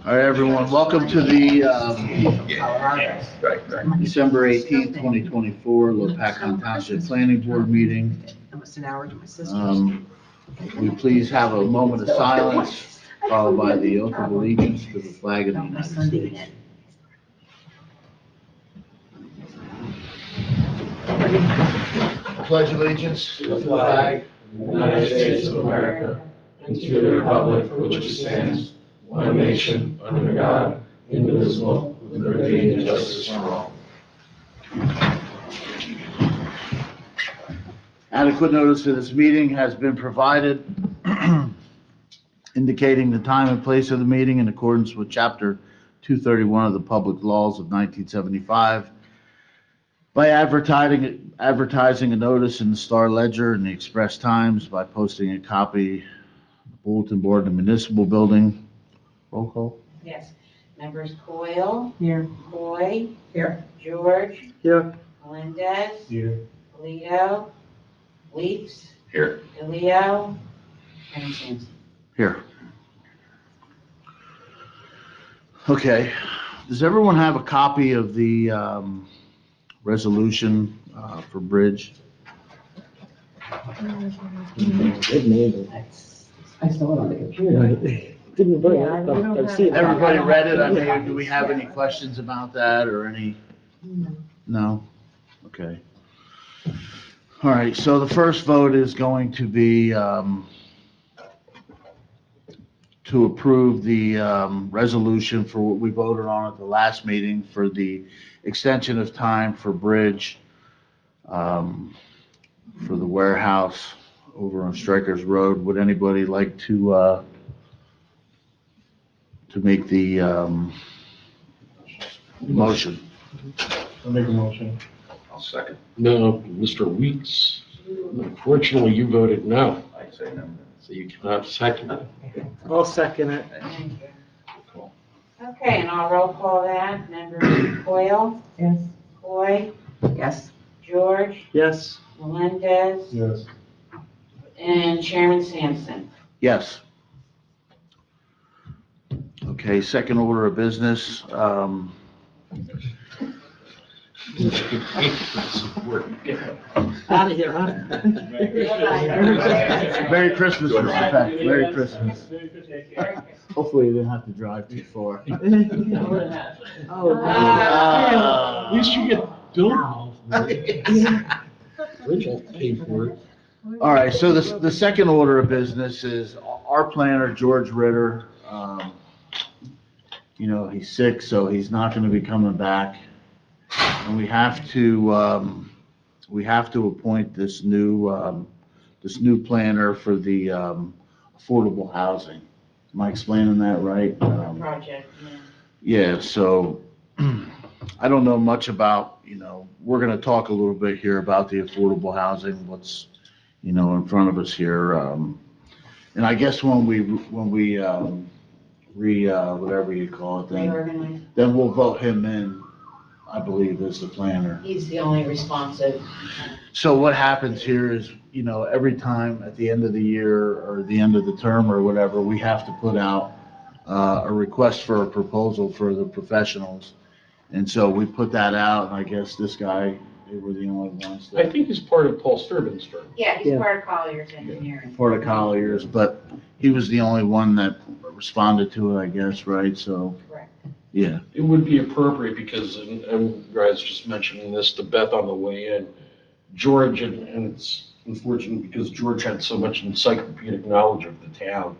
All right, everyone, welcome to the December 18th, 2024 Lopatcong Township Planning Board meeting. We please have a moment of silence, followed by the oath of allegiance to the flag of the United States. Pledge allegiance To the flag of the United States of America and to the republic for which it stands, one nation, under God, indivisible, with liberty and justice for all. Adequate notice of this meeting has been provided, indicating the time and place of the meeting in accordance with Chapter 231 of the Public Laws of 1975. By advertising a notice in the Star Ledger and the Express Times, by posting a copy of the bulletin board in the municipal building. Roll call. Yes. Members Coyle. Here. Coy. Here. George. Here. Melendez. Here. Polito. Weeks. Here. DeLeo. And Sampson. Here. Okay. Does everyone have a copy of the resolution for bridge? Good neighbor. I saw it on the computer. Didn't bring it up. I've seen it. Everybody read it? I mean, do we have any questions about that or any? No? Okay. All right, so the first vote is going to be to approve the resolution for what we voted on at the last meeting for the extension of time for bridge for the warehouse over on Strikers Road. Would anybody like to make the motion? I'll make a motion. I'll second. No, Mr. Weeks, unfortunately, you voted no, I say no. so you cannot second it. I'll second it. Thank you. Okay, and I'll roll call that. Members Coyle. Yes. Coy. Yes. George. Yes. Melendez. Yes. And Chairman Sampson. Yes. Okay, second order of business. Out of here, huh? Merry Christmas, Mr. Peck. Merry Christmas. Hopefully you didn't have to drive too far. Oh, At least you get billed. Rich will pay for it. All right, so the second order of business is our planner, George Ritter. He's sick, so he's not gonna be coming back. And we have to appoint this new planner for the affordable housing. Am I explaining that right? Project, yeah. Yeah, so I don't know much about, we're gonna talk a little bit here about the affordable housing, what's, in front of us here. And I guess when we whatever you call it, Reorganize. then we'll vote him in, I believe, as the planner. He's the only responsive. So what happens here is, every time at the end of the year or the end of the term or whatever, we have to put out a request for a proposal for the professionals. And so we put that out, and I guess this guy, they were the only ones I that, think he's part of Paul Sturban's firm. Yeah, he's Yeah. part of Collier's Engineering. for the Colliers, but he was the only one that responded to it, I guess, right? So, Correct. yeah. It would be appropriate because, and you guys just mentioning this to Beth on the way in, George, and it's unfortunate because George had so much encyclopedic knowledge of the town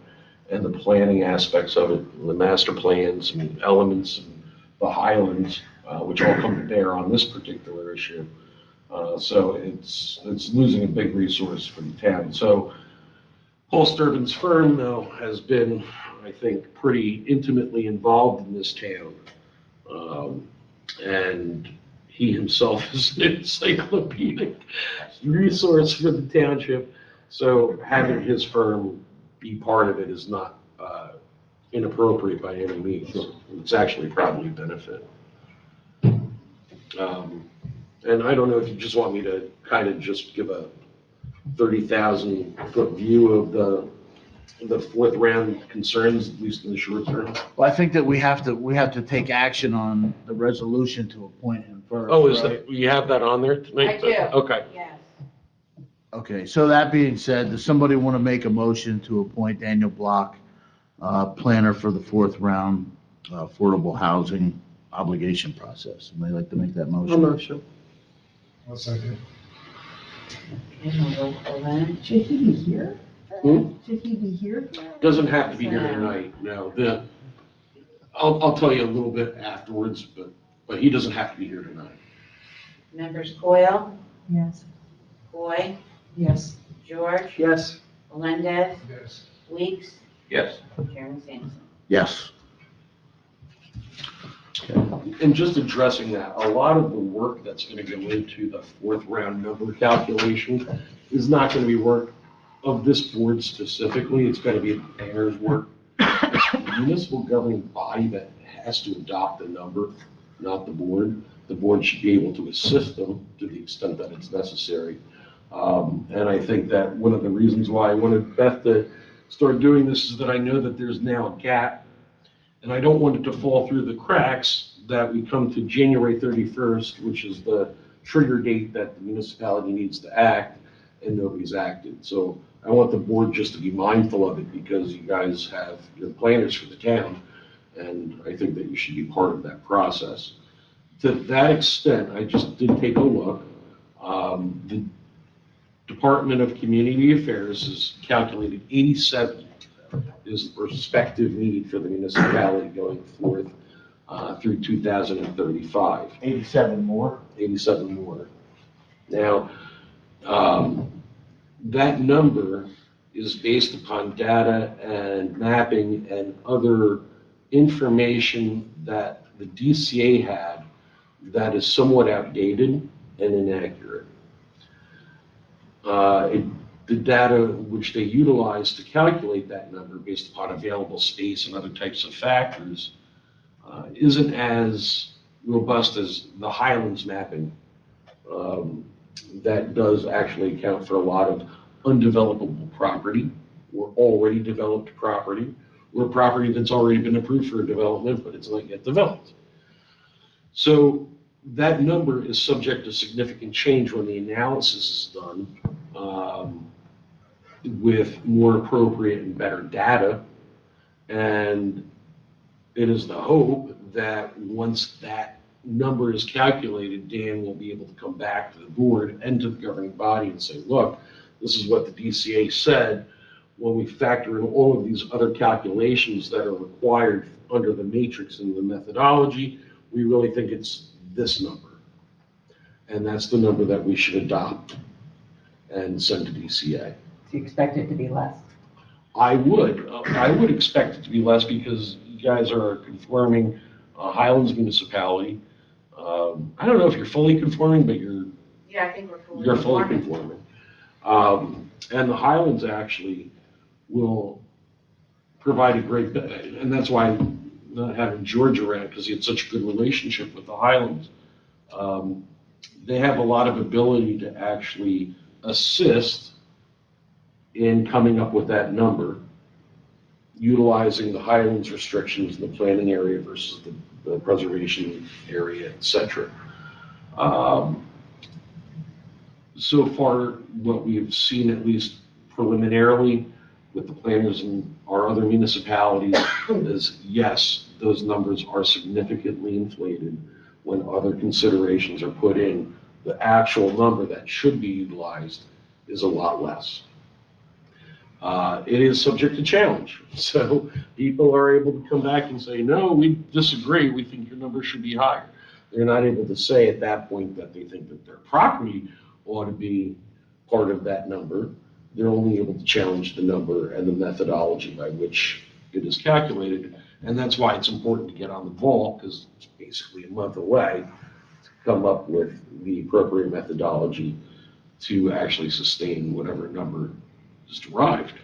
and the planning aspects of it, the master plans and elements and the Highlands, which all come to bear on this particular issue. So it's losing a big resource for the town. So Paul Sturban's firm, though, has been, I think, pretty intimately involved in this town. And he himself is an encyclopedic resource for the township. So having his firm be part of it is not inappropriate by any means. It's actually probably a benefit. And I don't know if you just want me to kind of just give a 30,000 foot view of the the fourth round concerns, at least in the short term. Well, I think that we have to take action on the resolution to appoint him first. Oh, is right? that, you have that on there tonight? I do. Okay. Yes. Okay, so that being said, does somebody want to make a motion to appoint Daniel Block, planner for the fourth round affordable housing obligation process? Somebody like to make that motion? Motion. I'll second. Okay, and I'll roll call that. Should he be here? Hmm? Should he be here? Doesn't have to be here tonight, no. I'll tell you a little bit afterwards, but he doesn't have to be here tonight. Members Coyle, Yes. Boyd, Yes. George, Yes. Melendez, Yes. Weeks, Yes. Chairman Sampson. Yes. And just addressing that, a lot of the work that's gonna go into the fourth round number calculation is not gonna be work of this board specifically, it's gonna be the planner's work. It's the municipal governing body that has to adopt the number, not the board. The board should be able to assist them to the extent that it's necessary. And I think that one of the reasons why I wanted Beth to start doing this is that I know that there's now a gap, and I don't want it to fall through the cracks that we come to January 31st, which is the trigger date that the municipality needs to act, and nobody's acted. So I want the board just to be mindful of it because you guys have your planners for the town, and I think that you should be part of that process. To that extent, I just did take a look. The Department of Community Affairs has calculated 87 is the prospective need for the municipality going forth through 2035. 87 more? 87 more. Now, that number is based upon data and mapping and other information that the DCA had that is somewhat outdated and inaccurate. The data which they utilize to calculate that number based upon available space and other types of factors isn't as robust as the Highlands mapping that does actually account for a lot of undevelopable property or already developed property or property that's already been approved for development, but it's not yet developed. So that number is subject to significant change when the analysis is done with more appropriate and better data. And it is the hope that once that number is calculated, Dan will be able to come back to the board and to the governing body and say, look, this is what the DCA said. When we factor in all of these other calculations that are required under the matrix and the methodology, we really think it's this number. And that's the number that we should adopt and send to DCA. Do you expect it to be less? I would expect it to be less because you guys are a conforming Highlands municipality. I don't know if you're fully conforming, but Yeah, I think we're fully. you're fully informed. conforming. And the Highlands actually will provide a great, and that's why not having George around, because he had such a good relationship with the Highlands. They have a lot of ability to actually assist in coming up with that number, utilizing the Highlands restrictions in the planning area versus the preservation area, et cetera. So far, what we have seen, at least preliminarily, with the planners in our other municipalities, is yes, those numbers are significantly inflated when other considerations are put in. The actual number that should be utilized is a lot less. It is subject to challenge. So people are able to come back and say, no, we disagree, we think your number should be higher. They're not able to say at that point that they think that their property ought to be part of that number. They're only able to challenge the number and the methodology by which it is calculated. And that's why it's important to get on the ball, because it's basically a month away to come up with the appropriate methodology to actually sustain whatever number is derived.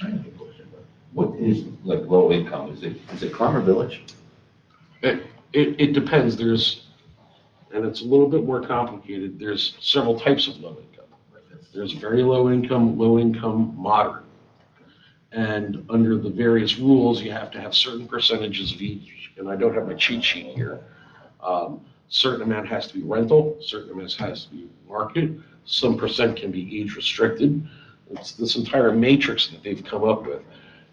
I have a question. What is like low income? Is it Climber Village? It depends. And it's a little bit more complicated. There's several types of low income. There's very low income, moderate. And under the various rules, you have to have certain percentages of each, and I don't have my cheat sheet here. Certain amount has to be rental, certain amount has to be market, some percent can be age restricted. It's this entire matrix that they've come up with.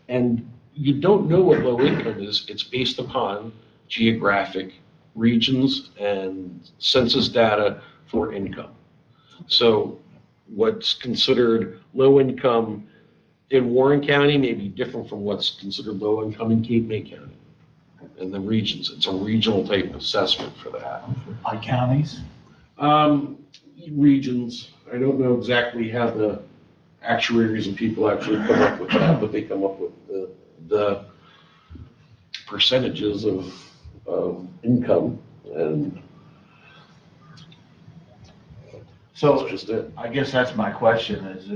And you don't know what low income is, it's based upon geographic regions and census data for income. So what's considered low income in Warren County may be different from what's considered low income in Cape May County. And the regions, it's a regional type assessment for that. By counties? Regions, I don't know exactly how the actuaries and people actually come up with that, but they come up with the percentages of income, and So that's just it. I guess that's my question is,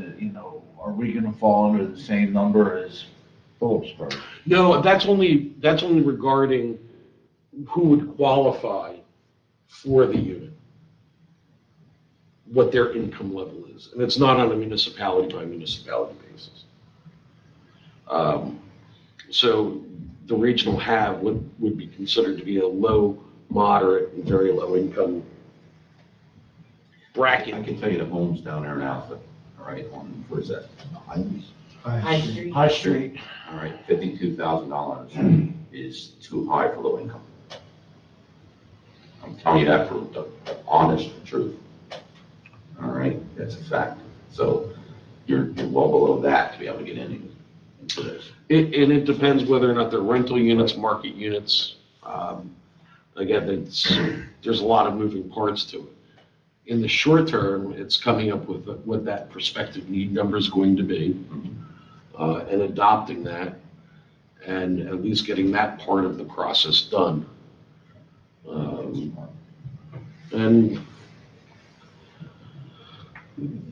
are we gonna fall under the same number as Phillipsburg? No, that's only regarding who would qualify for the unit, what their income level is, and it's not on a municipality by municipality basis. So the regional have would be considered to be a low, moderate, and very low income bracket. I can tell you the homes down there in Alpha, all right, on, what is that? High Street. High Street. All right, $52,000 is too high for low income. I'm telling you that for the honest truth. All right, that's a fact. So you're well below that to be able to get into this. And it depends whether or not they're rental units, market units. Again, there's a lot of moving parts to it. In the short term, it's coming up with what that prospective need number is going to be, and adopting that, and at least getting that part of the process done. And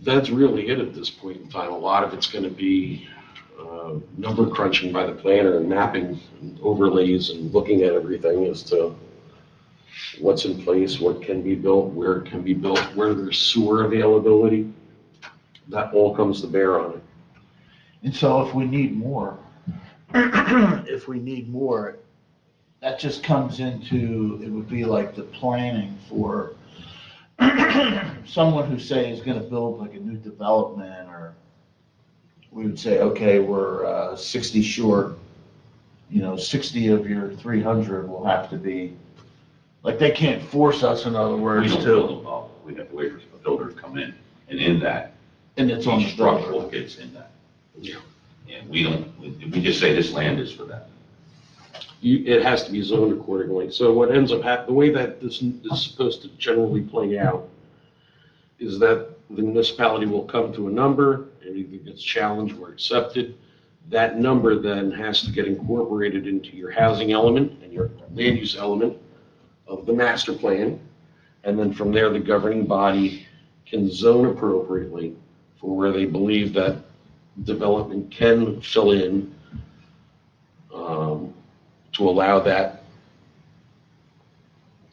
that's really it at this point in time. A lot of it's going to be number crunching by the planner and mapping and overlays and looking at everything as to what's in place, what can be built, where it can be built, where there's sewer availability. That all comes to bear on it. And so if we need more, that just comes into, it would be like the planning for someone who say is gonna build like a new development, or we would say, okay, we're 60 short, 60 of your 300 will have to be, like, they can't force us, in other We words, don't to, build them up. We have to wait for the builder to come in, and in that, and it's on the each structural structural. gets in that. Yeah. And we just say this land is for that. It has to be zoned accordingly. So what ends up happening, the way that this is supposed to generally play out is that the municipality will come to a number, it either gets challenged or accepted. That number then has to get incorporated into your housing element and your land use element of the master plan. And then from there, the governing body can zone appropriately for where they believe that development can fill in, to allow that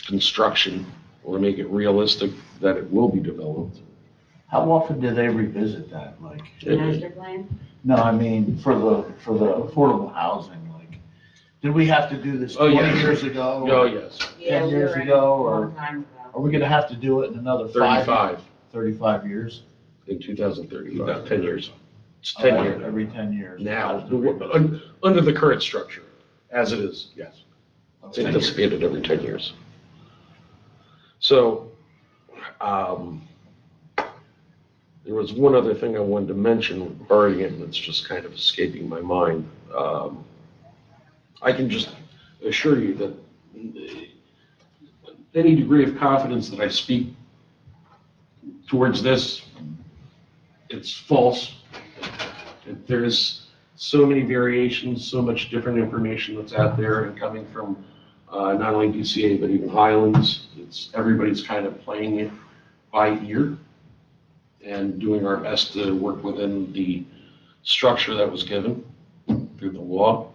construction or make it realistic that it will be developed. How often do they revisit that? Like, Master plan? no, I mean, for the affordable housing, like, did we have to do this Oh, 20 yes. years ago? Oh, yes, Yeah, 10 we years were in ago, a or- long time ago. Are we gonna have to do it in another 35 years? in 2035, 10 years. It's 10 years. Every 10 years. Now, under the current structure, as it is, yes. It's anticipated every 10 years. So, there was one other thing I wanted to mention regarding it, and it's just kind of escaping my mind. I can just assure you that any degree of confidence that I speak towards this, it's false. There's so many variations, so much different information that's out there and coming from not only DCA, but even Highlands. Everybody's kind of playing it by ear and doing our best to work within the structure that was given through the law.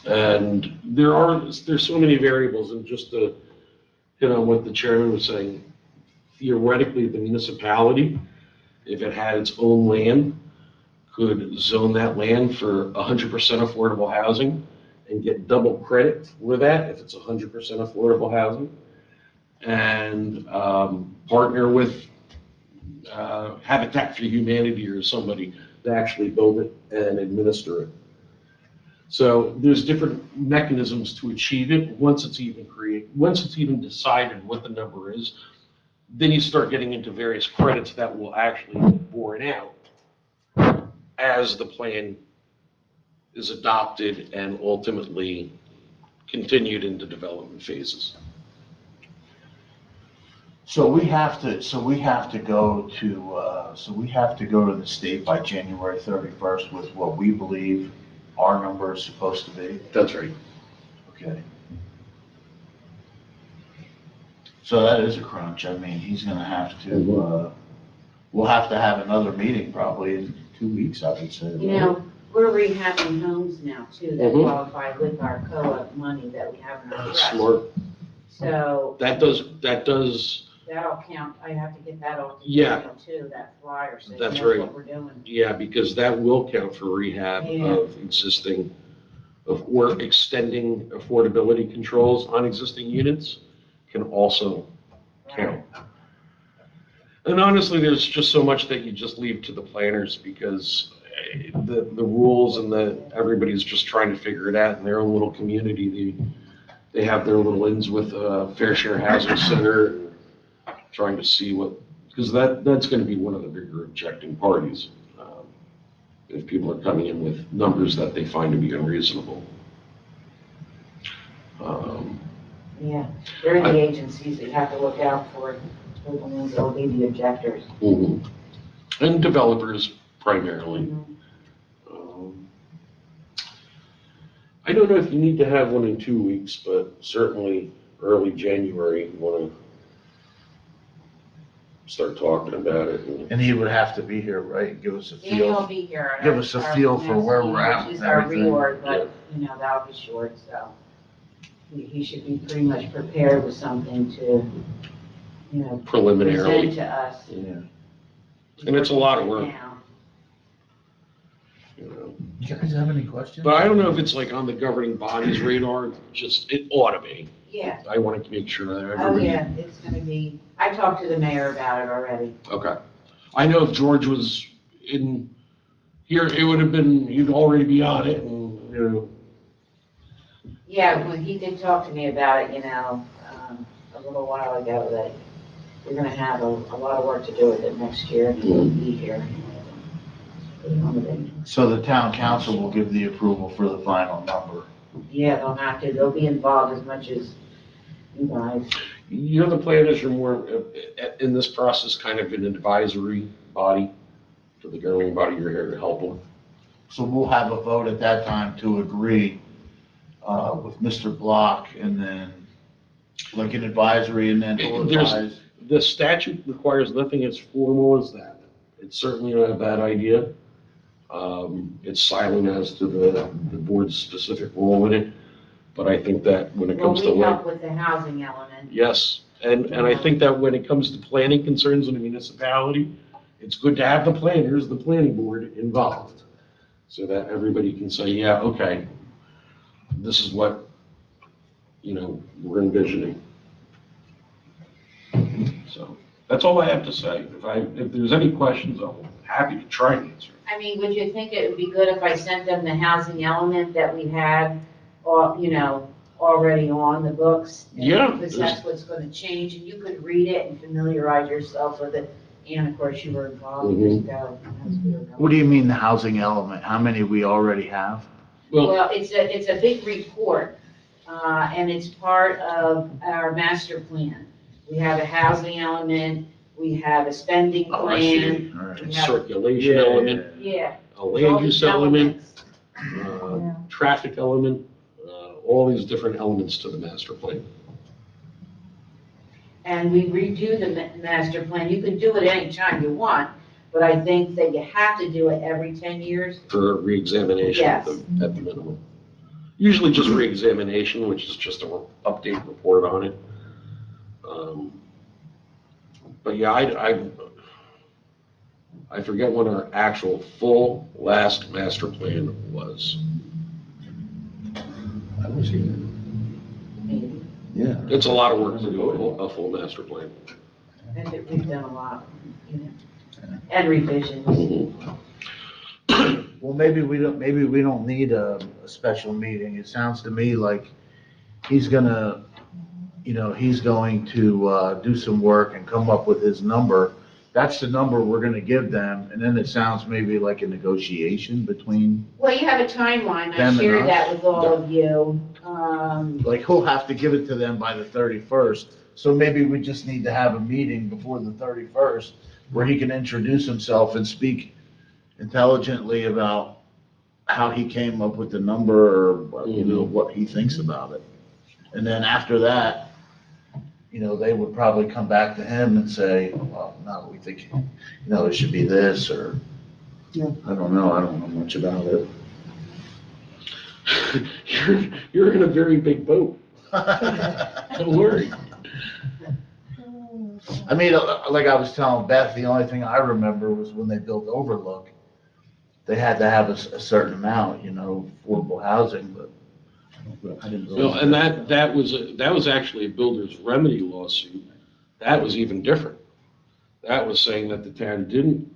And there's so many variables, and just to hit on what the chairman was saying, theoretically, the municipality if it had its own land, could zone that land for 100% affordable housing and get double credit for that if it's 100% affordable housing, and partner with Habitat for Humanity or somebody to actually build it and administer it. So there's different mechanisms to achieve it. Once it's even decided what the number is, then you start getting into various credits that will actually be borne out as the plan is adopted and ultimately continued into development phases. So we have to go to the state by January 31st with what we believe our number is supposed to be. That's right. Okay. So that is a crunch. I mean, he's gonna have to, we'll have to have another meeting probably in 2 weeks, I would say. You know, we're rehabbing homes now too that Mhm. qualify with our COA money that we have in our That's trust. smart. So That does, that'll count, I have to get that all Yeah. together too, that flyer, so That's you know right. what we're doing. yeah, because that will count for rehab Yeah. or extending affordability controls on existing units can also count. And honestly, there's just so much that you just leave to the planners because the rules and everybody's just trying to figure it out in their own little community. They have their little ins with Fair Share Housing Center, trying to see because that's going to be one of the bigger objecting parties. If people are coming in with numbers that they find to be unreasonable. Yeah, they're the agencies that you have to look out for, the ones that will be the objectors. And developers primarily. Mhm. I don't know if you need to have one in 2 weeks, but certainly early January, you want to start talking about it. And he would have to be here, right? Give us a Daniel will feel. be here. at Give our- us a our feel for next where meeting, we're at which is with our everything. reorg, but, you know, that'll be short, so. He should be pretty much prepared with something to, you know, Preliminarily. present to us. Yeah. And it's a lot of work. Now. You know. You guys have any questions? But I don't know if it's like on the governing body's radar, it ought to be. Yeah, I want to make sure that oh everybody. yeah, it's gonna be, I talked to the mayor about it already. Okay. I know if George was in here, it would have been, you'd already be on it and, you know. Yeah, when he did talk to me about it, you know, a little while ago, that we're gonna have a lot of work to do with it next year, and he'll be here. So the town council will give the approval for the final number. Yeah, they'll have to, they'll be involved as much as you guys. You know, the planners are more, in this process, kind of an advisory body to the governing body. You're here to help them. So we'll have a vote at that time to agree with Mr. Block, and then like an advisory, and then he'll There's- advise. The statute requires nothing as formal as that. It's certainly not a bad idea. It's silent as to the board's specific role in it, but I think that when it Well, comes to. we help with the housing element. Yes, and I think that when it comes to planning concerns in a municipality, it's good to have the planners, the planning board involved, so that everybody can say, yeah, okay, this is what, you know, we're envisioning. So, that's all I have to say. If there's any questions, I'm happy to try and answer. I mean, would you think it would be good if I sent them the housing element that we had, or, you know, already on the books? Yeah. Because that's what's gonna change, and you could read it and familiarize yourself with it. And of course, you were involved years ago. as we were going. What do you mean the housing element? How many we already have? Well, it's a big report, and it's part of our master plan. We have a housing element, we have a spending Oh, I see. plan. All right. We have- Circulation Yeah, element, Yeah. a all land use these element, elements. traffic element, all these different elements to the master plan. And we redo the master plan. You can do it anytime you want, but I think that you have to do it every 10 years. For reexamination at Yes. at the minimum. Usually just reexamination, which is just an update report on it. But yeah, I forget when our actual full last master plan was. I was here. Maybe. Yeah. It's a lot of work to do a full master plan. And we've done a lot, you know, and revisions. Well, maybe we don't need a special meeting. It sounds to me like he's gonna, he's going to, do some work and come up with his number. That's the number we're gonna give them, and then it sounds maybe like a negotiation between, Well, you have a timeline, I Them and shared that us. with all of you. like, he'll have to give it to them by the 31st. So maybe we just need to have a meeting before the 31st where he can introduce himself and speak intelligently about how he came up with the number, or, what he thinks about it. And then after that, they would probably come back to him and say, well, no, we think, it should be this, or, Yeah. I don't know much about it. You're in a very big boat. Don't worry. I mean, like I was telling Beth, the only thing I remember was when they built Overlook, they had to have a certain amount, affordable housing, but I didn't No, really. and that was actually a builder's remedy lawsuit. That was even different. That was saying that the town didn't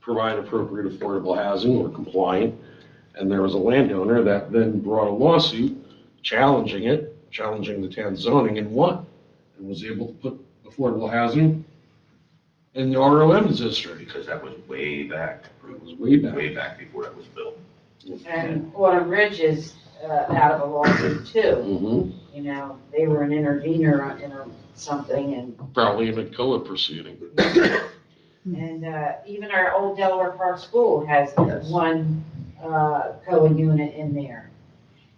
provide appropriate affordable housing or compliant, and there was a landowner that then brought a lawsuit challenging the town's zoning, and won, and was able to put affordable housing in the ROM district. Because that was way back. It was way back. Way back before that was built. And Autumn Ridge is out of a lawsuit too. Mhm. They were an intervener in something, and Probably in a COA proceeding. even our old Delaware Park School has Yes. one COA unit in there.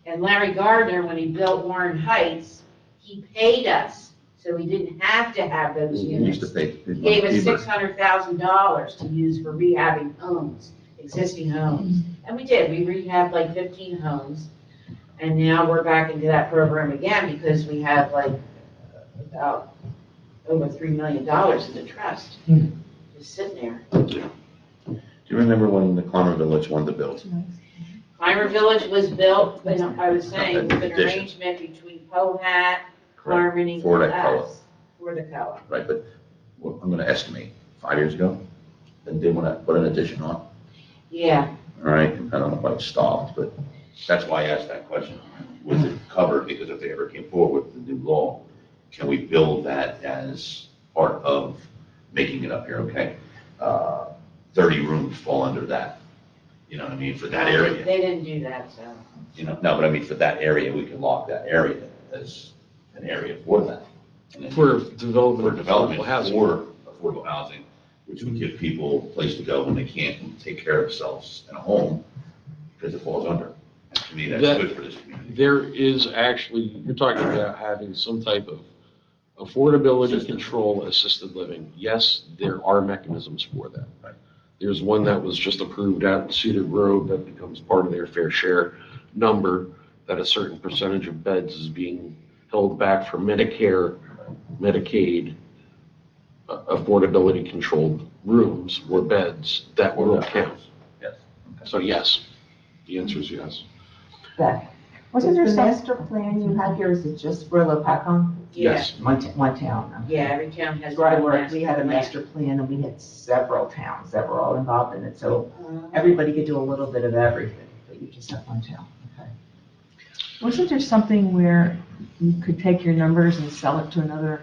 And Larry Gardner, when he built Warren Heights, he paid us, so we didn't have to have those We used to units. pay. He gave us $600,000 to use for rehabbing homes, existing homes. And we did, we rehabbed like 15 homes. And now we're back into that program again because we have like about over $3 million in the trust. Just sitting there. Do you remember when the Climber Village wanted to build? Climber Village was built, but I was saying, An with an addition. arrangement between Pohat, Harmony, For and that COA. us. For the COA. Right, but I'm gonna estimate, 5 years ago, and they wanna put an addition on, all Yeah, right? I don't know why it stopped, but that's why I asked that question. Was it covered, because if they ever came forward with the new law, can we build that as part of making it up here, okay? 30 rooms fall under that, you know what I mean, for that area. they didn't do that, so. No, but I mean, for that area, we can lock that area as an area for that. And then For development For of development affordable housing. for affordable housing, which would give people a place to go when they can't take care of themselves in a home, because it falls under. And to me, that's That- good for this community. There is actually, you're talking about having some type of affordability Assisted. control, assisted living. Yes, there are mechanisms for that. Right. There's one that was just approved out in Cedar Grove that becomes part of their fair share number, that a certain percentage of beds is being held back for Medicare, Medicaid, affordability controlled rooms or beds that will count. Yes. So yes, the answer is yes. Beth, wasn't there some master plan you had here, is it just for Lopatcong? Yeah. Yes. One town. okay. Yeah, every town has. That's where I their worked, we had a plan. master plan and we had several towns that were all involved in it, so Uh, everybody could do a little bit of everything, but you just have one town, okay. Wasn't there something where you could take your numbers and sell it to another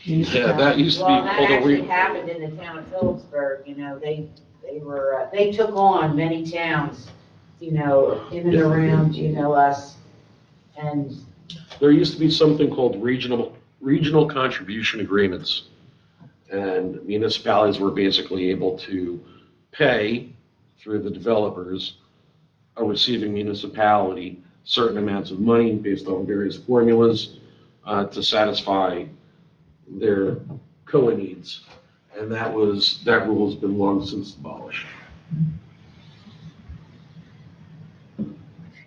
Yeah, municipality? that used to be Well, that called a actually re. happened in the town of Phillipsburg, they were, they took on many towns, in and around, us. And, There used to be something called regional contribution agreements. And municipalities were basically able to pay through the developers a receiving municipality certain amounts of money based on various formulas to satisfy their COA needs. And that rule has been long since abolished.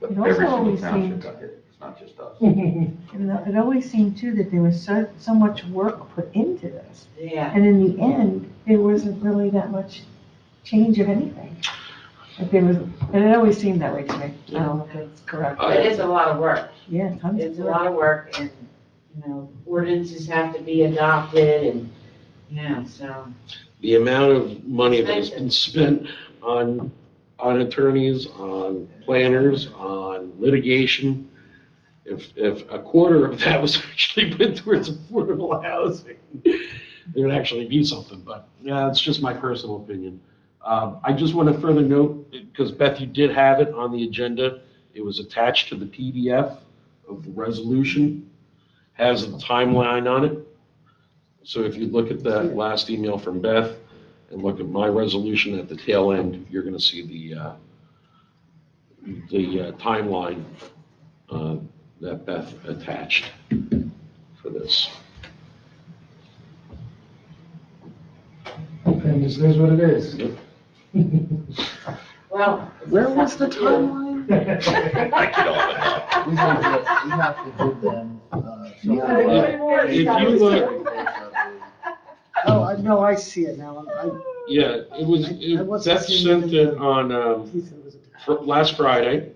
But It also every single always township seemed- got hit, it's not just us. And it always seemed too that there was so much work put into this. yeah, And in the end, there wasn't really that much change of anything. Like there was, and it always seemed that way to me. I don't know if that's correct. It is a lot of work. Yeah, tons It's of a work. lot of work and, ordinances have to be adopted and, so. The amount of money that has been spent on attorneys, on planners, on litigation, if a quarter of that was actually put towards affordable housing, there would actually be something, but, yeah, it's just my personal opinion. I just want to further note, because Beth, you did have it on the agenda, it was attached to the PDF of the resolution, has a timeline on it. So if you look at that last email from Beth and look at my resolution at the tail end, you're going to see the timeline that Beth attached for this. And this is what it is. Well. Where was the timeline? I get all that. We have to give them, If you look, Oh, no, I see it now. yeah, I wasn't Beth seeing sent it in it on, He said it was attached. last Friday,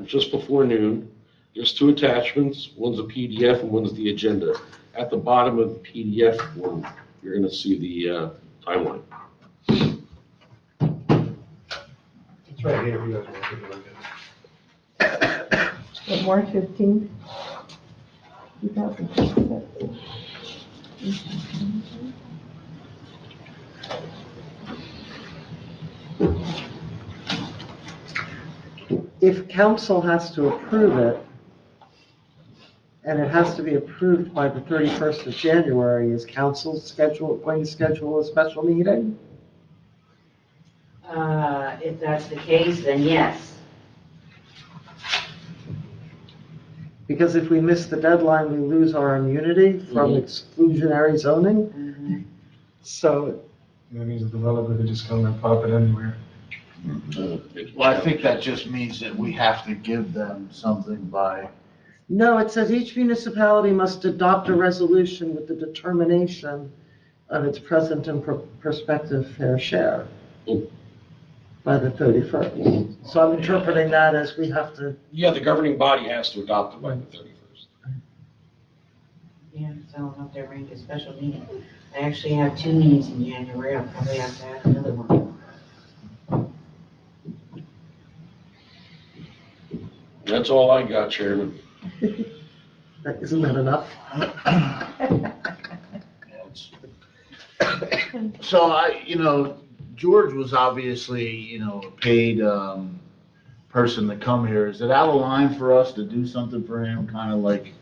just before noon. There's two attachments, one's a PDF and one's the agenda. At the bottom of the PDF form, you're gonna see the timeline. It's right here, if you guys want to take a look at it. But March 15th, 2026. If council has to approve it, and it has to be approved by the 31st of January, is council going to schedule a special meeting? If that's the case, then yes. Because if we miss the deadline, we lose our immunity from exclusionary zoning. So, That means the developer could just come and pop it anywhere. well, I think that just means that we have to give them something by, no, it says each municipality must adopt a resolution with the determination of its present and prospective fair share by the 31st. So I'm interpreting that as we have to, Yeah, the governing body has to adopt it by the 31st. Yeah, so I'll have to arrange a special meeting. I actually have 2 meetings in January, I'll probably have to have another one. That's all I got, Chairman. isn't that enough? so George was obviously, a paid, person to come here. Is it out of line for us to do something for him, kind of like,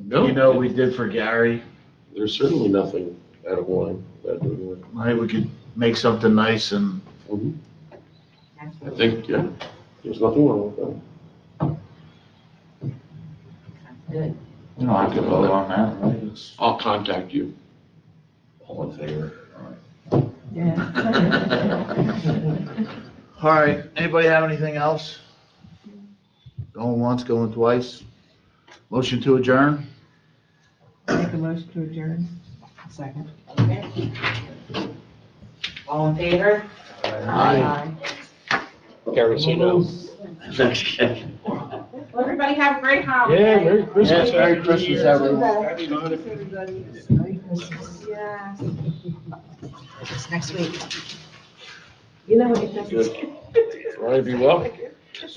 No. we did for Gary? There's certainly nothing out of line. Maybe we could make something nice and, I think, yeah, there's nothing wrong with that. Good. I could vote on that, right? It's- I'll contact you. All in favor? Yeah. All right, anybody have anything else? Going once, going twice? Motion to adjourn? Make a motion to adjourn. Second. Okay. All in favor? Aye. Gary, say no. Well, everybody have a great holiday. Yeah, Merry Christmas. Yes, Merry Christmas, everyone. Happy Hanukkah. Merry Christmas. Yes. It's next week. You know what it does? Good. All right, be well.